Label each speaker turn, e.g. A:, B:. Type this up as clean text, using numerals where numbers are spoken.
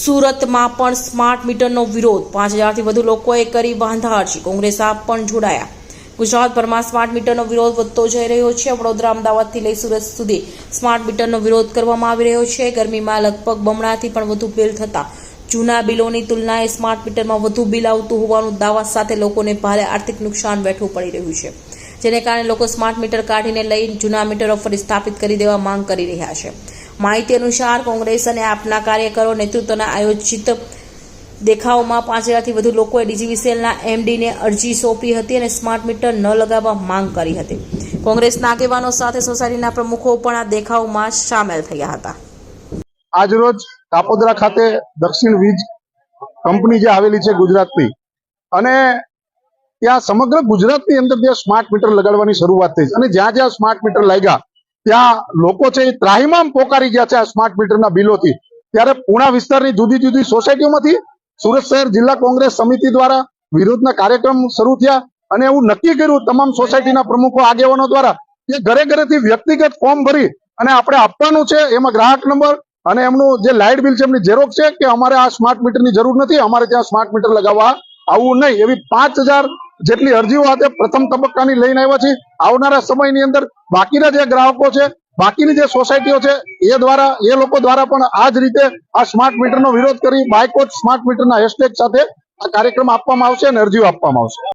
A: સુરતમાં પણ સ્માર્ટ મીટરનો વિરોધ, 5000થી વધુ લોકોએ કરી વાંધા અરજી, કોંગ્રેસા પણ જોડાયા। ગુજરાતભરમાં સ્માર્ટ મીટરનો વિરોધ વધતો જઈ રહ્યો છે। વડોદરા, અમદાવાદથી લઈ સુરત સુધી સ્માર્ટ મીટરનો વિરોધ કરવામાં આવી રહ્યો છે। ગરમીમાં લગભગ બમણાથી પણ વધુ બિલ થતા જૂના બિલોની તુલનાએ સ્માર્ટ મીટરમાં વધુ બિલ આવતું હોવાનું દાવા સાથે લોકોને ભારે આર્થિક નુકસાન વેઠવું પડી રહ્યું છે, જેને કારણે લોકો સ્માર્ટ મીટર કાઢીને લઈ જૂના મીટરો ફરી સ્થાપિત કરી દેવા માંગ કરી રહ્યા છે। માહિતી અનુસાર કોંગ્રેસ અને આપના કાર્યકરો નેતૃત્વના આયોજિત દેખાવમાં 5000થી વધુ લોકોએ ડીજીવીસીએલના એમડીને અરજી સોંપી હતી અને સ્માર્ટ મીટર ન લગાવવા માંગ કરી હતી। કોંગ્રેસના આગેવાનો સાથે સોસાયટીના પ્રમુખો પણ આ દેખાવમાં સામેલ થયા હતા।
B: આજરોજ કાપોદ્રા ખાતે દક્ષિણ વીજ કંપની જે આવેલી છે ગુજરાતની, અને ત્યાં સમગ્ર ગુજરાતની અંદર જે સ્માર્ટ મીટર લગાડવાની શરૂઆત થઈ છે અને જ્યાં જ્યાં સ્માર્ટ મીટર લાગ્યા ત્યાં લોકો છે એ ત્રાહિમામ પોકારી ગયા છે આ સ્માર્ટ મીટરના બિલોથી। ત્યારે પૂણા વિસ્તારની જુદી જુદી સોસાયટીઓમાંથી સુરત શહેર જિલ્લા કોંગ્રેસ સમિતિ દ્વારા વિરોધના કાર્યક્રમ શરૂ થયા અને એવું નક્કી કર્યું તમામ સોસાયટીના પ્રમુખો આગેવાનો દ્વારા કે ઘરે ઘરેથી વ્યક્તિગત ફોર્મ ભરી અને આપણે આપવાનું છે, એમાં ગ્રાહક નંબર અને એમનું જે લાઇટ બિલ છે એમની ઝેરોક્ષ છે કે અમારે આ સ્માર્ટ મીટરની જરૂર નથી, અમારે ત્યાં સ્માર્ટ મીટર લગાવવા આવવું નહીં, એવી 5000 જેટલી અરજીઓ આજે પ્રથમ તબક્કાની લઈને આવ્યા છે। આવનારા સમયની અંદર બાકીના જે ગ્રાહકો છે, બાકીની જે સોસાયટીઓ છે એ લોકો દ્વારા પણ આ જ રીતે આ સ્માર્ટ મીટરનો વિરોધ કરી બાયકોટ સ્માર્ટ મીટરના હેશટેગ સાથે આ કાર્યક્રમ આપવામાં આવશે અને અરજીઓ આપવામાં આવશે।